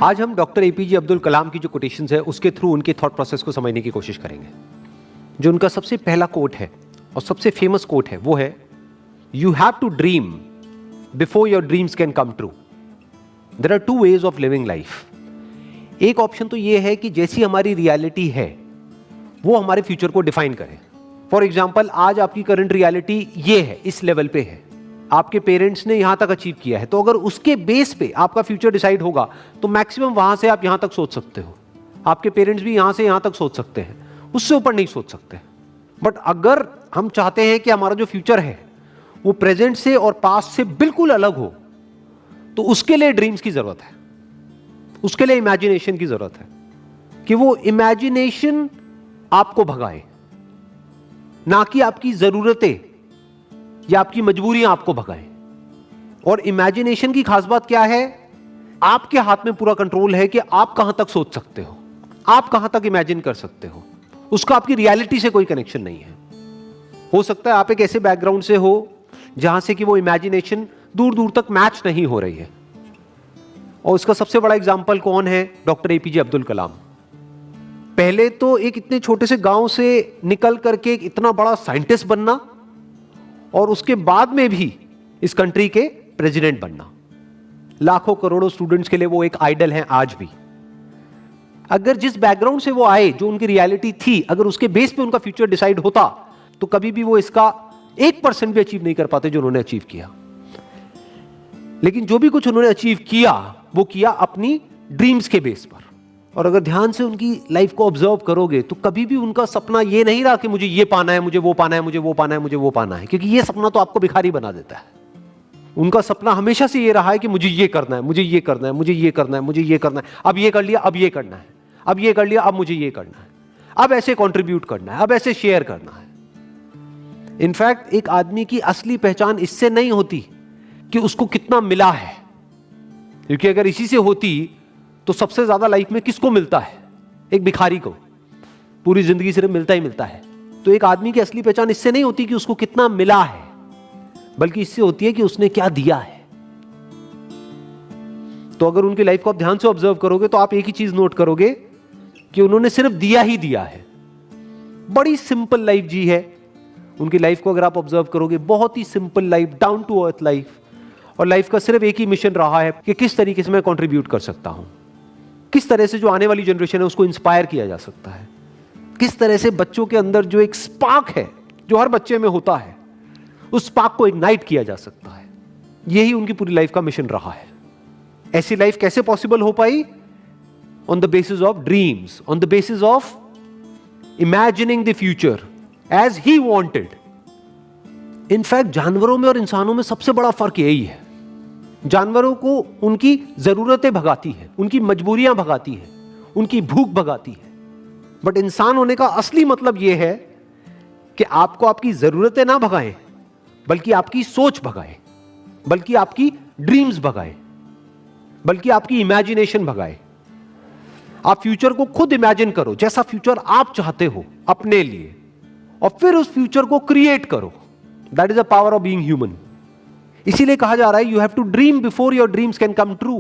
आज हम doctor APJ Abdul Kalam की जो कोटेशंस है उसके थ्रू उनके थॉट प्रोसेस को समझने की कोशिश करेंगे। जो उनका सबसे पहला कोट है और सबसे फेमस कोट है वो है, you have to dream before your dreams can come true. There are two ways of living life. एक ऑप्शन तो ये है कि जैसी हमारी रियलिटी है वो हमारे फ्यूचर को डिफाइन करे। फॉर एग्जाम्पल, आज आपकी करंट रियलिटी ये है, इस लेवल पे है, आपके पेरेंट्स ने यहां तक अचीव किया है, तो अगर उसके बेस पे आपका फ्यूचर डिसाइड होगा तो मैक्सिमम वहां से आप यहां तक सोच सकते हो। आपके पेरेंट्स भी यहां से यहां तक सोच सकते हैं, उससे ऊपर नहीं सोच सकते। बट अगर हम चाहते हैं कि हमारा जो फ्यूचर है वो प्रेजेंट से और पास्ट से बिल्कुल अलग हो, तो उसके लिए ड्रीम्स की जरूरत है, उसके लिए इमेजिनेशन की जरूरत है कि वो इमेजिनेशन आपको भगाए, ना कि आपकी जरूरतें या आपकी मजबूरियां आपको भगाएं। और इमेजिनेशन की खास बात क्या है, आपके हाथ में पूरा कंट्रोल है कि आप कहां तक सोच सकते हो, आप कहां तक इमेजिन कर सकते हो। उसका आपकी रियलिटी से कोई कनेक्शन नहीं है। हो सकता है आप एक ऐसे बैकग्राउंड से हो जहां से कि वो इमेजिनेशन दूर दूर तक मैच नहीं हो रही है। और उसका सबसे बड़ा एग्जाम्पल कौन है? Doctor APJ Abdul Kalam. पहले तो एक इतने छोटे से गांव से निकल करके एक इतना बड़ा साइंटिस्ट बनना, और उसके बाद में भी इस कंट्री के प्रेसिडेंट बनना। लाखों करोड़ों स्टूडेंट्स के लिए वो एक आइडल हैं आज भी। अगर जिस बैकग्राउंड से वो आए, जो उनकी रियलिटी थी, अगर उसके बेस पे उनका फ्यूचर डिसाइड होता तो कभी भी वो इसका 1% भी अचीव नहीं कर पाते जो उन्होंने अचीव किया। लेकिन जो भी कुछ उन्होंने अचीव किया वो किया अपनी ड्रीम्स के बेस पर। और अगर ध्यान से उनकी लाइफ को ऑब्जर्व करोगे तो कभी भी उनका सपना ये नहीं रहा कि मुझे ये पाना है, मुझे वो पाना है, मुझे वो पाना है, मुझे वो पाना है, क्योंकि ये सपना तो आपको भिखारी बना देता है। उनका सपना हमेशा से ये रहा है कि मुझे ये करना है, मुझे ये करना है, मुझे ये करना है, मुझे ये करना है, अब ये कर लिया, अब ये करना है, अब ये कर लिया, अब मुझे ये करना है, अब ऐसे कॉन्ट्रीब्यूट करना है, अब ऐसे शेयर करना है। इनफैक्ट एक आदमी की असली पहचान इससे नहीं होती कि उसको कितना मिला है, क्योंकि अगर इसी से होती तो सबसे ज्यादा लाइफ में किसको मिलता है? एक भिखारी को। पूरी जिंदगी सिर्फ मिलता ही मिलता है। तो एक आदमी की असली पहचान इससे नहीं होती कि उसको कितना मिला है, बल्कि इससे होती है कि उसने क्या दिया है। तो अगर उनकी लाइफ को आप ध्यान से ऑब्जर्व करोगे तो आप एक ही चीज नोट करोगे कि उन्होंने सिर्फ दिया ही दिया है। बड़ी सिंपल लाइफ जी है उनकी लाइफ को अगर आप ऑब्जर्व करोगे, बहुत ही simple life, down to earth life. और लाइफ का सिर्फ एक ही मिशन रहा है कि किस तरीके से मैं कंट्रीब्यूट कर सकता हूं, किस तरह से जो आने वाली जनरेशन है उसको इंस्पायर किया जा सकता है, किस तरह से बच्चों के अंदर जो एक स्पार्क है जो हर बच्चे में होता है उस स्पार्क को इग्नाइट किया जा सकता है। यही उनकी पूरी लाइफ का मिशन रहा है। ऐसी लाइफ कैसे पॉसिबल हो पाई? On the basis of dreams, on the basis of imagining the future as he wanted. In fact जानवरों में और इंसानों में सबसे बड़ा फर्क यही है। जानवरों को उनकी जरूरतें भगाती है, उनकी मजबूरियां भगाती है, उनकी भूख भगाती है। बट इंसान होने का असली मतलब यह है कि आपको आपकी जरूरतें ना भगाएं, बल्कि आपकी सोच भगाए, बल्कि आपकी ड्रीम्स भगाए, बल्कि आपकी इमेजिनेशन भगाए। आप फ्यूचर को खुद इमेजिन करो, जैसा फ्यूचर आप चाहते हो अपने लिए, और फिर उस फ्यूचर को क्रिएट करो। That is the power of being human. इसीलिए कहा जा रहा है you have to dream before your dreams can come true.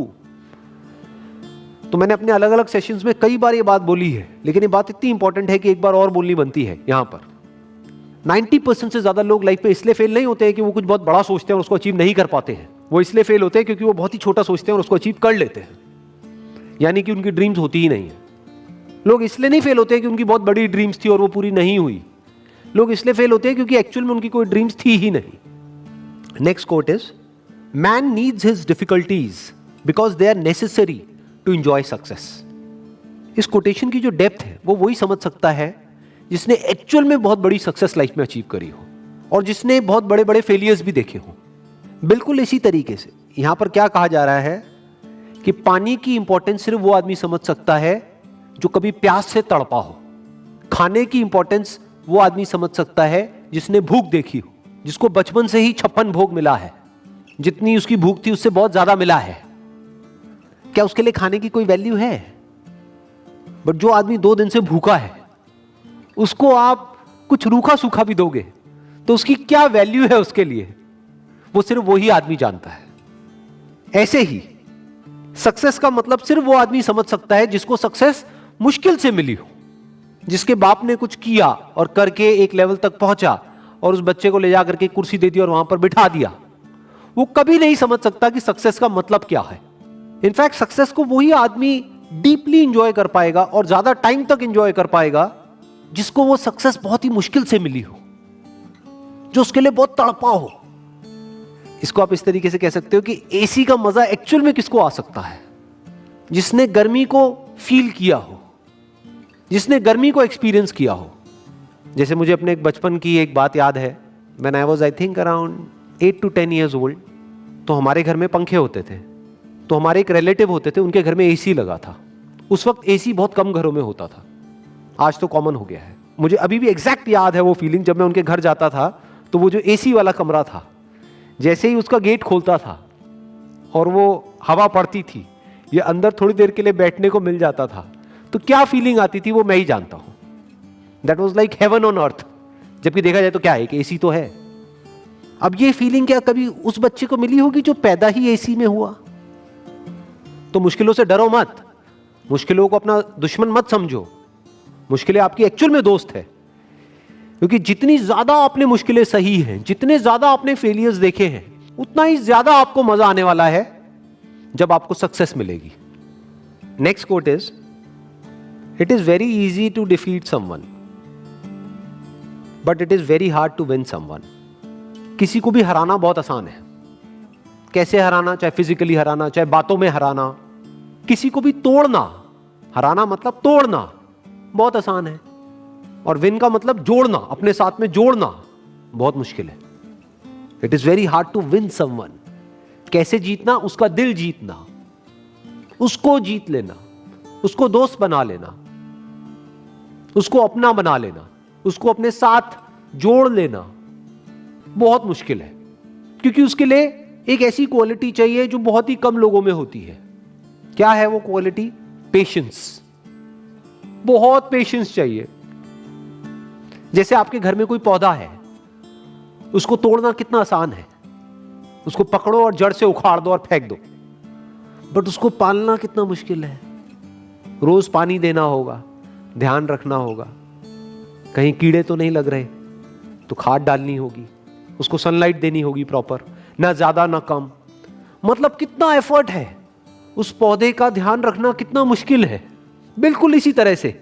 तो मैंने अपने अलग अलग सेशंस में कई बार ये बात बोली है, लेकिन ये बात इतनी इंपॉर्टेंट है कि एक बार और बोलनी बनती है यहां पर। 90% से ज्यादा लोग लाइफ में इसलिए फेल नहीं होते हैं कि वो कुछ बहुत बड़ा सोचते हैं और उसको अचीव नहीं कर पाते हैं। वो इसलिए फेल होते हैं क्योंकि वो बहुत ही छोटा सोचते हैं और उसको अचीव कर लेते हैं, यानी कि उनकी ड्रीम्स होती ही नहीं है। लोग इसलिए नहीं फेल होते हैं कि उनकी बहुत बड़ी ड्रीम्स थी और वो पूरी नहीं हुई। लोग इसलिए फेल होते हैं क्योंकि एक्चुअल में उनकी कोई ड्रीम्स थी ही नहीं। Next quote is, man needs his difficulties because they are necessary to enjoy success. इस कोटेशन की जो डेप्थ है वो वही समझ सकता है जिसने एक्चुअल में बहुत बड़ी सक्सेस लाइफ में अचीव करी हो और जिसने बहुत बड़े बड़े फेलियर्स भी देखे हो। बिल्कुल इसी तरीके से यहां पर क्या कहा जा रहा है कि पानी की इंपॉर्टेंस सिर्फ वो आदमी समझ सकता है जो कभी प्यास से तड़पा हो। खाने की इंपॉर्टेंस वो आदमी समझ सकता है जिसने भूख देखी हो, जिसको बचपन से ही 56 भोग मिला है, जितनी उसकी भूख थी उससे बहुत ज्यादा मिला है। क्या उसके लिए खाने की कोई वैल्यू है? बट जो आदमी 2 दिन से भूखा है उसको आप कुछ रूखा सूखा भी दोगे तो उसकी क्या वैल्यू है उसके लिए, वो सिर्फ वही आदमी जानता है। ऐसे ही सक्सेस का मतलब सिर्फ वो आदमी समझ सकता है जिसको सक्सेस मुश्किल से मिली हो, जिसके बाप ने कुछ किया और करके एक लेवल तक पहुंचा और उस बच्चे को ले जा करके कुर्सी दे दी और वहां पर बिठा दिया। वो कभी नहीं समझ सकता कि सक्सेस का मतलब क्या है। इनफैक्ट सक्सेस को वही आदमी डीपली इंजॉय कर पाएगा और ज्यादा टाइम तक इंजॉय कर पाएगा जिसको वो सक्सेस बहुत ही मुश्किल से मिली हो, जो उसके लिए बहुत तड़पा हो। इसको आप इस तरीके से कह सकते हो कि एसी का मजा एक्चुअल में किसको आ सकता है? जिसने गर्मी को फील किया हो, जिसने गर्मी को एक्सपीरियंस किया हो। जैसे मुझे अपने एक बचपन की एक बात याद है। When I was I think around 8 to 10 years old, तो हमारे घर में पंखे होते थे। तो हमारे एक रिलेटिव होते थे, उनके घर में एसी लगा था। उस वक्त एसी बहुत कम घरों में होता था, आज तो कॉमन हो गया है। मुझे अभी भी एग्जैक्ट याद है वो फीलिंग, जब मैं उनके घर जाता था तो वो जो एसी वाला कमरा था, जैसे ही उसका गेट खोलता था और वो हवा पड़ती थी, ये अंदर थोड़ी देर के लिए बैठने को मिल जाता था, तो क्या फीलिंग आती थी वो मैं ही जानता हूं। That was like heaven on earth. जबकि देखा जाए तो क्या है कि एसी तो है। अब ये फीलिंग क्या कभी उस बच्चे को मिली होगी जो पैदा ही एसी में हुआ? तो मुश्किलों से डरो मत, मुश्किलों को अपना दुश्मन मत समझो। मुश्किलें आपकी एक्चुअल में दोस्त है, क्योंकि जितनी ज्यादा आपने मुश्किलें सही हैं, जितने ज्यादा आपने फेलियर्स देखे हैं, उतना ही ज्यादा आपको मजा आने वाला है जब आपको सक्सेस मिलेगी। Next quote is, it is very easy to defeat someone but it is very hard to win someone. किसी को भी हराना बहुत आसान है। कैसे हराना? चाहे फिजिकली हराना, चाहे बातों में हराना। किसी को भी तोड़ना, हराना मतलब तोड़ना, बहुत आसान है। और विन का मतलब जोड़ना, अपने साथ में जोड़ना बहुत मुश्किल है। It is very hard to win someone. कैसे जीतना? उसका दिल जीतना, उसको जीत लेना, उसको दोस्त बना लेना, उसको अपना बना लेना, उसको अपने साथ जोड़ लेना बहुत मुश्किल है। क्योंकि उसके लिए एक ऐसी क्वालिटी चाहिए जो बहुत ही कम लोगों में होती है। क्या है वो क्वालिटी? पेशेंस। बहुत पेशेंस चाहिए। जैसे आपके घर में कोई पौधा है, उसको तोड़ना कितना आसान है। उसको पकड़ो और जड़ से उखाड़ दो और फेंक दो, बट उसको पालना कितना मुश्किल है। रोज पानी देना होगा, ध्यान रखना होगा, कहीं कीड़े तो नहीं लग रहे, तो खाद डालनी होगी, उसको सनलाइट देनी होगी प्रॉपर, ना ज्यादा ना कम। मतलब कितना एफर्ट है। उस पौधे का ध्यान रखना कितना मुश्किल है। बिल्कुल इसी तरह से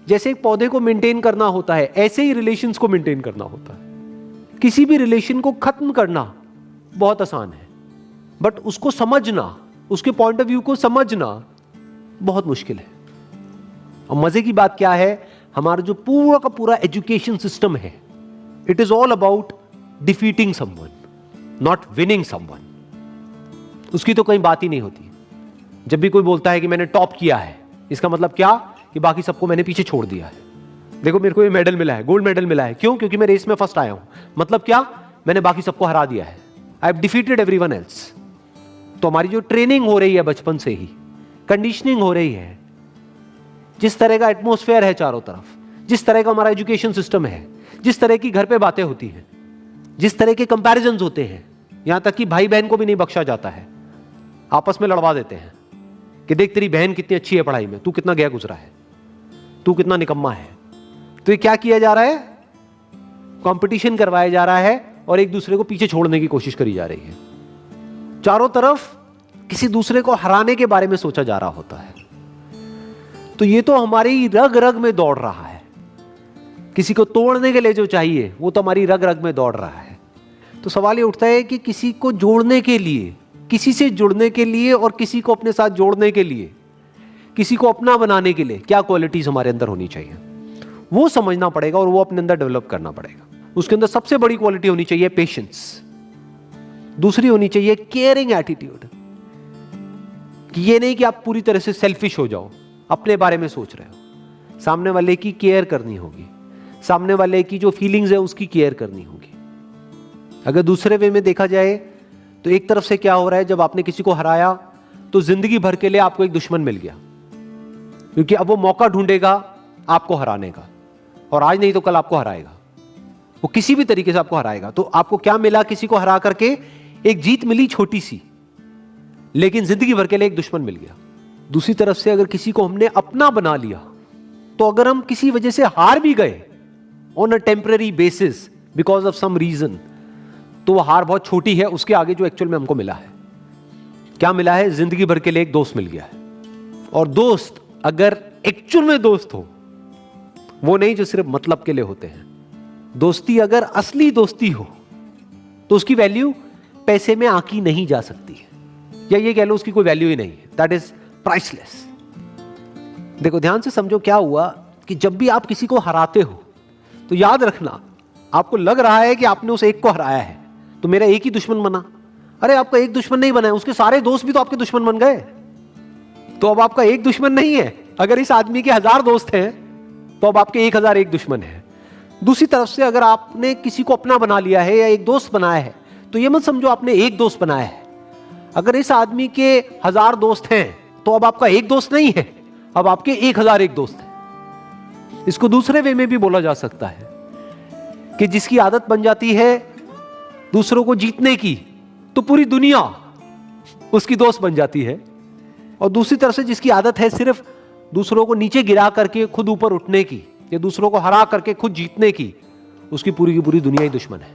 जैसे एक पौधे को मेंटेन करना होता है, ऐसे ही रिलेशंस को मेंटेन करना होता है। किसी भी रिलेशन को खत्म करना बहुत आसान है, बट उसको समझना, उसके पॉइंट ऑफ व्यू को समझना बहुत मुश्किल है। और मजे की बात क्या है, हमारा जो पूरा का पूरा एजुकेशन सिस्टम है, it is all about defeating someone, not winning someone. उसकी तो कोई बात ही नहीं होती। जब भी कोई बोलता है कि मैंने टॉप किया है, इसका मतलब क्या? कि बाकी सबको मैंने पीछे छोड़ दिया है। देखो मेरे को ये मेडल मिला है, गोल्ड मेडल मिला है। क्यों? क्योंकि मैं रेस में फर्स्ट आया हूं। मतलब क्या? मैंने बाकी सबको हरा दिया है। I have defeated everyone else. तो हमारी जो ट्रेनिंग हो रही है बचपन से ही, कंडीशनिंग हो रही है, जिस तरह का एटमॉस्फेयर है चारों तरफ, जिस तरह का हमारा एजुकेशन सिस्टम है, जिस तरह की घर पे बातें होती हैं, जिस तरह के कंपैरिजंस होते हैं, यहां तक कि भाई बहन को भी नहीं बख्शा जाता है, आपस में लड़वा देते हैं कि देख तेरी बहन कितनी अच्छी है पढ़ाई में, तू कितना गया गुजरा है, तू कितना निकम्मा है। तो ये क्या किया जा रहा है? कंपटीशन करवाया जा रहा है और एक दूसरे को पीछे छोड़ने की कोशिश करी जा रही है। चारों तरफ किसी दूसरे को हराने के बारे में सोचा जा रहा होता है। तो ये तो हमारी रग रग में दौड़ रहा है। किसी को तोड़ने के लिए जो चाहिए वो तो हमारी रग रग में दौड़ रहा है। तो सवाल ये उठता है कि किसी को जोड़ने के लिए, किसी से जुड़ने के लिए और किसी को अपने साथ जोड़ने के लिए, किसी को अपना बनाने के लिए क्या क्वालिटीज हमारे अंदर होनी चाहिए, वो समझना पड़ेगा और वो अपने अंदर डेवलप करना पड़ेगा। उसके अंदर सबसे बड़ी क्वालिटी होनी चाहिए पेशेंस। दूसरी होनी चाहिए केयरिंग एटीट्यूड, कि ये नहीं कि आप पूरी तरह से सेल्फिश हो जाओ, अपने बारे में सोच रहे हो। सामने वाले की केयर करनी होगी, सामने वाले की जो फीलिंग्स है उसकी केयर करनी होगी। अगर दूसरे वे में देखा जाए तो एक तरफ से क्या हो रहा है, जब आपने किसी को हराया तो जिंदगी भर के लिए आपको एक दुश्मन मिल गया, क्योंकि अब वो मौका ढूंढेगा आपको हराने का, और आज नहीं तो कल आपको हराएगा। वो किसी भी तरीके से आपको हराएगा। तो आपको क्या मिला? किसी को हरा करके एक जीत मिली छोटी सी, लेकिन जिंदगी भर के लिए एक दुश्मन मिल गया। दूसरी तरफ से अगर किसी को हमने अपना बना लिया, तो अगर हम किसी वजह से हार भी गए on a temporary basis because of some reason, तो वो हार बहुत छोटी है उसके आगे जो एक्चुअल में हमको मिला है। क्या मिला है? जिंदगी भर के लिए एक दोस्त मिल गया है। और दोस्त अगर एक्चुअल में दोस्त हो, वो नहीं जो सिर्फ मतलब के लिए होते हैं। दोस्ती अगर असली दोस्ती हो तो उसकी वैल्यू पैसे में आंकी नहीं जा सकती है, या ये कह लो उसकी कोई वैल्यू ही नहीं है। That is priceless. देखो ध्यान से समझो क्या हुआ कि जब भी आप किसी को हराते हो तो याद रखना, आपको लग रहा है कि आपने उस एक को हराया है तो मेरा एक ही दुश्मन बना। अरे आपका एक दुश्मन नहीं बना है, उसके सारे दोस्त भी तो आपके दुश्मन बन गए। तो अब आपका एक दुश्मन नहीं है। अगर इस आदमी के 1000 दोस्त हैं तो अब आपके 1001 दुश्मन है। दूसरी तरफ से अगर आपने किसी को अपना बना लिया है या एक दोस्त बनाया है, तो यह मत समझो आपने एक दोस्त बनाया है। अगर इस आदमी के 1000 दोस्त हैं तो अब आपका एक दोस्त नहीं है, अब आपके 1001 दोस्त हैं। इसको दूसरे वे में भी बोला जा सकता है कि जिसकी आदत बन जाती है दूसरों को जीतने की, तो पूरी दुनिया उसकी दोस्त बन जाती है। और दूसरी तरफ से जिसकी आदत है सिर्फ दूसरों को नीचे गिरा करके खुद ऊपर उठने की, या दूसरों को हरा करके खुद जीतने की, उसकी पूरी की पूरी दुनिया ही दुश्मन है।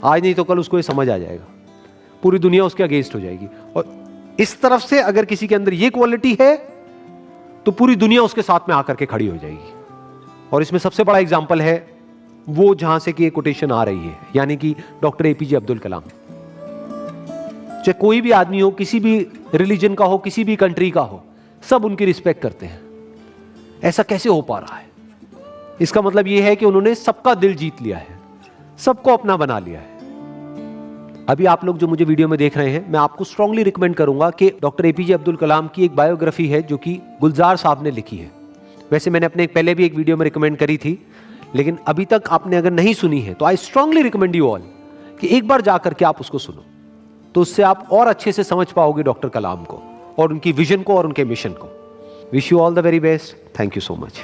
आज नहीं तो कल उसको ये समझ आ जाएगा, पूरी दुनिया उसके अगेंस्ट हो जाएगी। और इस तरफ से अगर किसी के अंदर ये क्वालिटी है तो पूरी दुनिया उसके साथ में आकर के खड़ी हो जाएगी। और इसमें सबसे बड़ा एग्जाम्पल है वो जहां से कि ये कोटेशन आ रही है, यानी कि डॉक्टर एपीजे अब्दुल कलाम। चाहे कोई भी आदमी हो, किसी भी रिलीजन का हो, किसी भी कंट्री का हो, सब उनकी रिस्पेक्ट करते हैं। ऐसा कैसे हो पा रहा है? इसका मतलब यह है कि उन्होंने सबका दिल जीत लिया है, सबको अपना बना लिया है। अभी आप लोग जो मुझे वीडियो में देख रहे हैं, मैं आपको स्ट्रांगली रिकमेंड करूंगा कि डॉक्टर एपीजे अब्दुल कलाम की एक बायोग्राफी है जो कि गुलजार साहब ने लिखी है। वैसे मैंने अपने पहले भी एक वीडियो में रिकमेंड करी थी, लेकिन अभी तक आपने अगर नहीं सुनी है तो I strongly recommend you all कि एक बार जाकर के आप उसको सुनो, तो उससे आप और अच्छे से समझ पाओगे डॉक्टर कलाम को और उनकी विजन को और उनके मिशन को। Wish you all the very best. Thank you so much.